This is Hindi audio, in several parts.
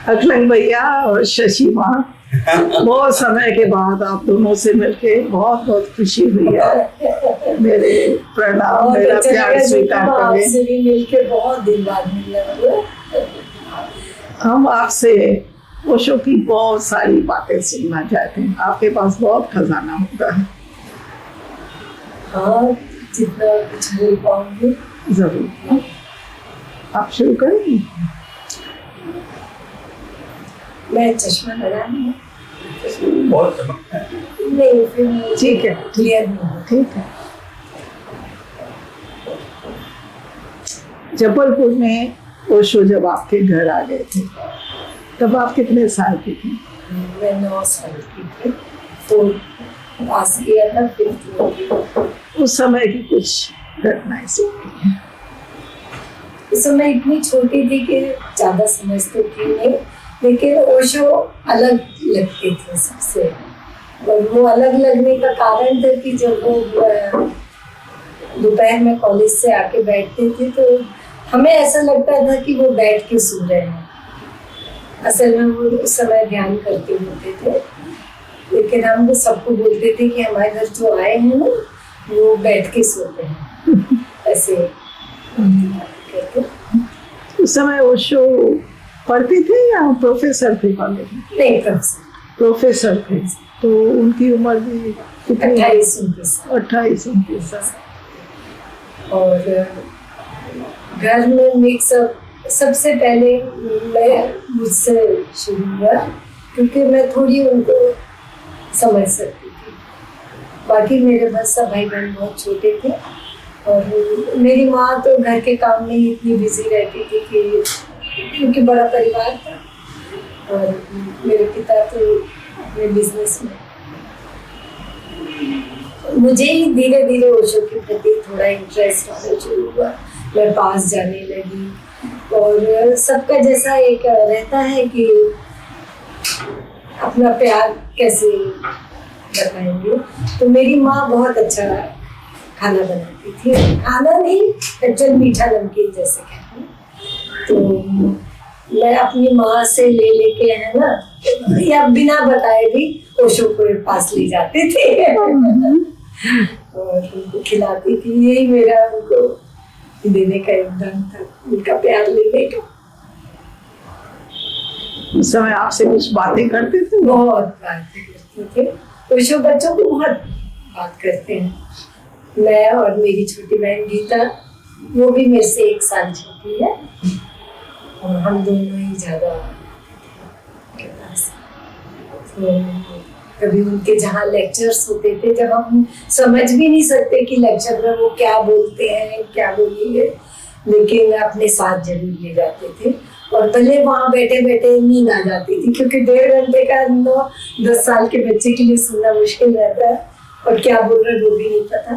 अखिलेश भैया और शशि माँ, बहुत समय के बाद आप दोनों से मिलके बहुत बहुत खुशी हुई है। मेरे प्रणाम, मेरा प्यार स्वीकार करें। आपसे भी मिलके बहुत दिन बाद मिलना। हम आपसे ओशो की बहुत सारी बातें सुनना चाहते हैं। आपके पास बहुत खजाना होता है। हाँ, जितना कुछ बोल पाऊंगी जरूर। आप शुरू करेंगे? मैं चश्मा लगा नहीं, बहुत चमकता है। नहीं फिर ठीक है, क्लियर नहीं। ठीक है। जबलपुर में ओशो जब आपके घर आ गए थे तब आप कितने साल की थी? मैं 9 साल की थी। तो पास किया था फिर उस समय की कुछ घटनाएं सुनिए। उस समय इतनी छोटी थी कि ज्यादा समझ तो थी नहीं, लेकिन ओशो अलग लगते थे सबसे। और वो अलग लगने का कारण था कि जब वो दोपहर में कॉलेज से आके बैठते थे तो हमें ऐसा लगता था कि वो बैठ के सो रहे हैं। असल में वो उस समय ध्यान करते होते थे, लेकिन हम वो सबको बोलते थे कि हमारे घर जो आए हैं ना वो बैठ के सोते हैं ऐसे कहते। उस समय ओशो पढ़ते थे या प्रोफेसर थे कॉलेज में? नहीं, प्रोफेसर थे। तो उनकी उम्र भी 28-29 साल। और घर में सबसे पहले मैं मुझसे शुरू हुआ, क्योंकि मैं थोड़ी उनको समझ सकती थी। बाकी मेरे बस सब भाई बहन बहुत छोटे थे और मेरी माँ तो घर के काम में ही इतनी बिजी रहती थी कि क्योंकि बड़ा परिवार था और मेरे पिता तो अपने बिजनेस में। मुझे ही धीरे धीरे ओशो के प्रति थोड़ा इंटरेस्ट आना शुरू हुआ। मैं पास जाने लगी और सबका जैसा एक रहता है कि अपना प्यार कैसे बताएंगे, तो मेरी माँ बहुत अच्छा खाना बनाती थी। खाना नहीं, कच्चन मीठा नमकीन जैसे कहते हैं। तो मैं अपनी माँ से लेके है ना, या बिना बताए भी ओशो के पास ले जाते थे और उनको खिलाती थी। यही मेरा उनको देने का एकदम था, उनका प्यार लेने का। उस समय आपसे कुछ बातें करते थे? बहुत बातें करते थे। ओशो बच्चों को बहुत बात करते हैं। मैं और मेरी छोटी बहन गीता, वो भी मेरे से 1 साल छोटी है और हम दोनों ही ज्यादा के पास। तो कभी उनके जहाँ लेक्चर्स होते थे, जब हम समझ भी नहीं सकते कि लेक्चर में वो क्या बोलते हैं क्या बोलेंगे, लेकिन अपने साथ जरूर ले जाते थे। और भले वहाँ बैठे बैठे नींद आ जाती थी, क्योंकि 1.5 घंटे का 9-10 साल के बच्चे के लिए सुनना मुश्किल रहता है और क्या बोल रहे वो भी नहीं पता,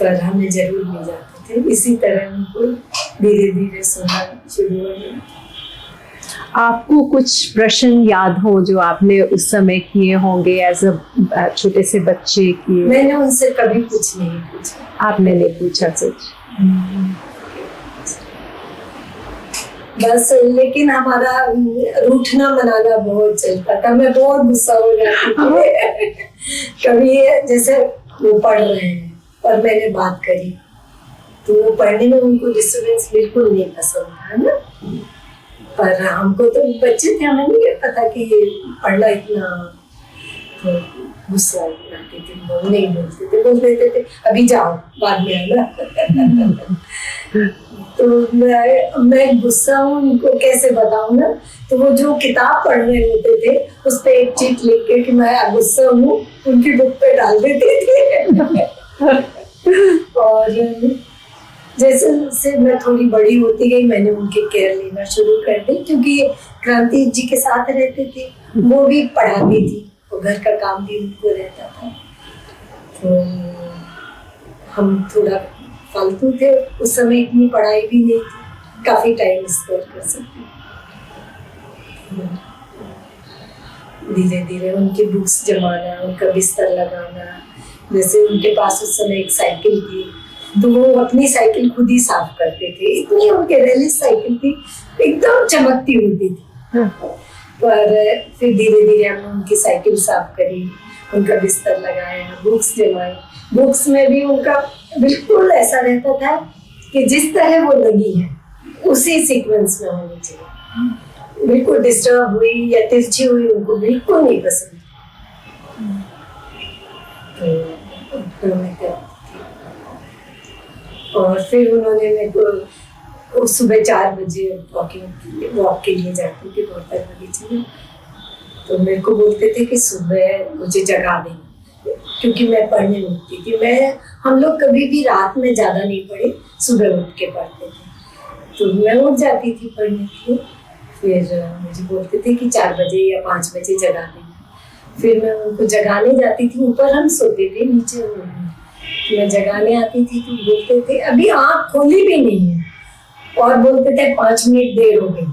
पर हमें जरूर ले जाते थे। इसी तरह उनको धीरे धीरे सुनना शुरू हो गया। आपको कुछ प्रश्न याद हो जो आपने उस समय किए होंगे एज अ छोटे से बच्चे किए? मैंने उनसे कभी कुछ नहीं पूछा। आपने नहीं पूछा सच? बस, लेकिन हमारा रूठना मनाना बहुत चलता था। मैं बहुत गुस्सा हो जाती थी कभी जैसे वो पढ़ रहे हैं और मैंने बात करी तो वो पढ़ने में उनको डिस्टर्बेंस बिल्कुल नहीं पसंद था ना, पर हमको तो बच्चे थे, हमें नहीं पता कि ये पढ़ना इतना। तो गुस्सा आती थी, नहीं बोलते थे, बोल देते थे अभी जाओ बाद में आना तो मैं गुस्सा हूँ, उनको कैसे बताऊँ ना। तो वो जो किताब पढ़ रहे होते थे उस पे एक चीट लिख के कि मैं गुस्सा हूँ उनकी बुक पे डाल देते थे और जैसे जैसे मैं थोड़ी बड़ी होती गई मैंने उनकी केयर लेना शुरू कर दी, क्योंकि क्रांति जी के साथ रहते थे, वो भी पढ़ाती थी और घर का काम भी उनको रहता था। तो हम थोड़ा फालतू थे उस समय, इतनी पढ़ाई भी नहीं थी, काफी टाइम स्पेयर कर सकते। धीरे धीरे उनकी बुक्स जमाना, उनका बिस्तर लगाना। जैसे उनके पास उस समय एक साइकिल थी तो वो अपनी साइकिल खुद ही साफ करते थे। इतनी उनके रैली साइकिल थी, एकदम चमकती होती थी। पर फिर धीरे धीरे हमने उनकी साइकिल साफ करी, उनका बिस्तर लगाया, बुक्स जमाई। बुक्स में भी उनका बिल्कुल ऐसा रहता था कि जिस तरह वो लगी है उसी सीक्वेंस में होनी चाहिए। बिल्कुल डिस्टर्ब हुई या तिरछी हुई उनको बिल्कुल नहीं पसंद। तो मैं और फिर उन्होंने मेरे को सुबह 4 बजे वॉक के लिए जाती थी बहुत बगीचे में। तो मेरे को बोलते थे कि सुबह मुझे जगा देना, क्योंकि मैं पढ़ने उठती थी। हम लोग कभी भी रात में ज़्यादा नहीं पढ़े, सुबह उठ के पढ़ते थे। तो मैं उठ जाती थी पढ़ने के लिए। फिर मुझे बोलते थे कि 4 बजे या 5 बजे जगा देना। फिर मैं उनको जगाने जाती थी, ऊपर हम सोते थे, नीचे मैं जगाने आती थी तो बोलते थे अभी आँख खोली भी नहीं है, और बोलते थे 5 मिनट देर हो गई।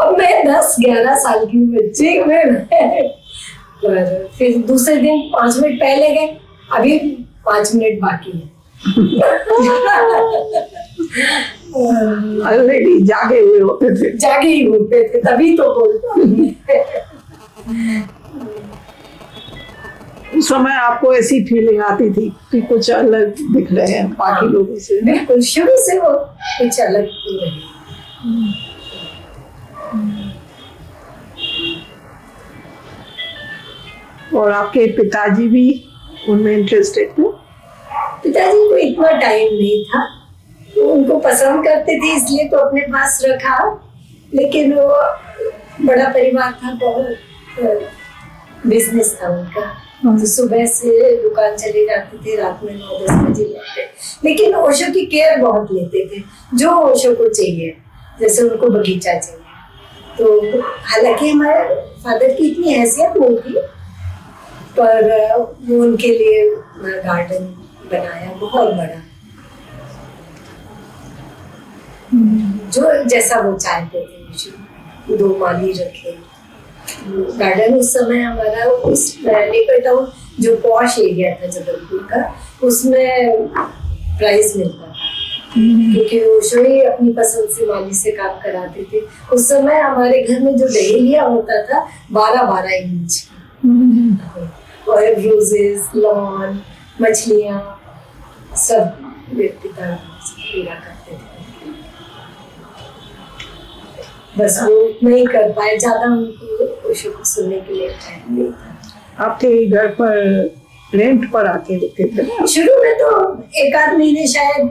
अब मैं 10-11 साल की बच्ची में पर फिर दूसरे दिन 5 मिनट पहले गए, अभी 5 मिनट बाकी है। ऑलरेडी जागे हुए होते थे। जागे ही होते थे, तभी तो बोलते। उस समय आपको ऐसी फीलिंग आती थी कि कुछ अलग दिख रहे हैं बाकी लोगों से? बिल्कुल, शुरू से वो कुछ अलग ही रही। और आपके पिताजी भी उनमें इंटरेस्टेड थे? पिताजी को इतना टाइम नहीं था, तो उनको पसंद करते थे इसलिए तो अपने पास रखा। लेकिन वो बड़ा परिवार था, बहुत बिजनेस था उनका। तो सुबह से दुकान चले जाते थे, रात में 9-10 बजे लौटते। लेकिन ओशो की केयर बहुत लेते थे, जो ओशो को चाहिए। जैसे उनको बगीचा चाहिए, तो हालांकि हमारे फादर की इतनी हैसियत नहीं थी, पर वो उनके लिए गार्डन बनाया बहुत बड़ा, जो जैसा वो चाहते थे। 2 माली रखे गार्डन। उस समय हमारा उस लेकर टाउन जो पॉश एरिया था जबलपुर का, उसमें प्राइज मिलता था, क्योंकि ओशो ही अपनी पसंद से माली से काम कराते थे। उस समय हमारे घर में जो डहेलिया होता था 12-12 इंच, और रोजेस, लॉन, मछलियाँ सब पिता पूरा करते थे। बस वो नहीं कर पाए, ज्यादा उनको ओशो को सुनने के लिए टाइम नहीं था। आपके घर पर रेंट पर आके रुके थे ना? शुरू में तो 1-8 महीने शायद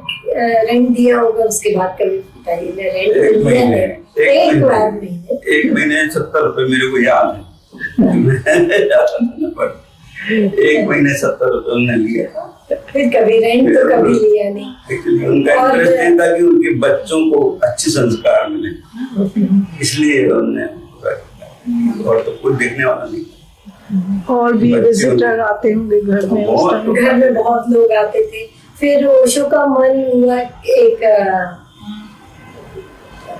रेंट दिया होगा, उसके बाद कभी पिताजी ने रेंट दिया नहीं। 1 महीने 70 रुपए मेरे को याद है। 1 महीने 70 रुपए उन्होंने लिया। फिर कभी रेंट तो कभी लिया नहीं। एक्चुअली उनका इंटरेस्ट ये था कि उनके बच्चों को अच्छे संस्कार मिले, इसलिए उन्होंने, और तो कोई देखने वाला नहीं। और भी विजिटर आते होंगे घर में उस टाइम? घर में बहुत लोग आते थे। फिर ओशो का मन हुआ एक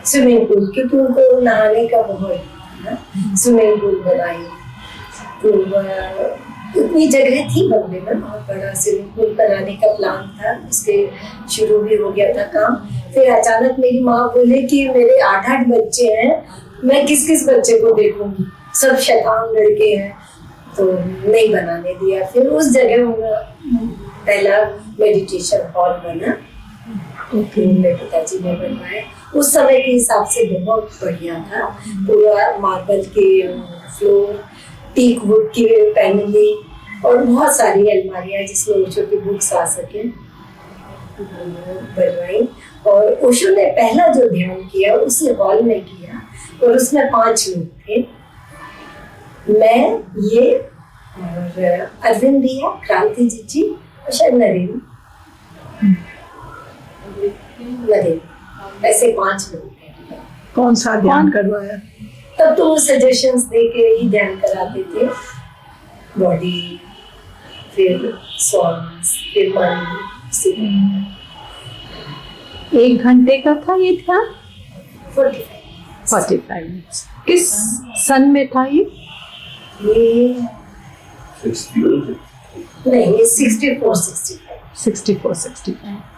स्विमिंग पूल, क्योंकि उनको नहाने का बहुत स्विमिंग पूल बनाई। तो उतनी जगह थी बंगले में, बहुत बड़ा स्विमिंग पूल बनाने का प्लान था, उसके शुरू भी हो गया था काम। फिर अचानक मेरी माँ बोले कि मेरे 8-8 बच्चे हैं, मैं किस बच्चे को देखूंगी, सब शैतान लड़के हैं, तो नहीं बनाने दिया। फिर उस जगह पहला मेडिटेशन हॉल बना, मेरे पिताजी ने बनवाया। उस समय के हिसाब से बहुत बढ़िया था, पूरा मार्बल के फ्लोर, टीक वुड की पैनलिंग, और बहुत सारी अलमारियां जिसमें ओशो की बुक्स आ सके बनवाई। और ओशो ने पहला जो ध्यान किया उसे हॉल में किया, और उसमें 5 लोग थे, मैं, ये और अरविंद भैया, क्रांति जी और शायद नरेंद्र, ऐसे 5 लोग थे। कौन सा ध्यान करवाया? तब तो वो सजेशंस दे के ही ध्यान कराते थे, बॉडी, फिर सॉन्ग्स, फिर मन। 1 घंटे का था ये ध्यान? 45 मिनट्स। किस सन में था ये? ये 60 नहीं, 64-65। 64-65।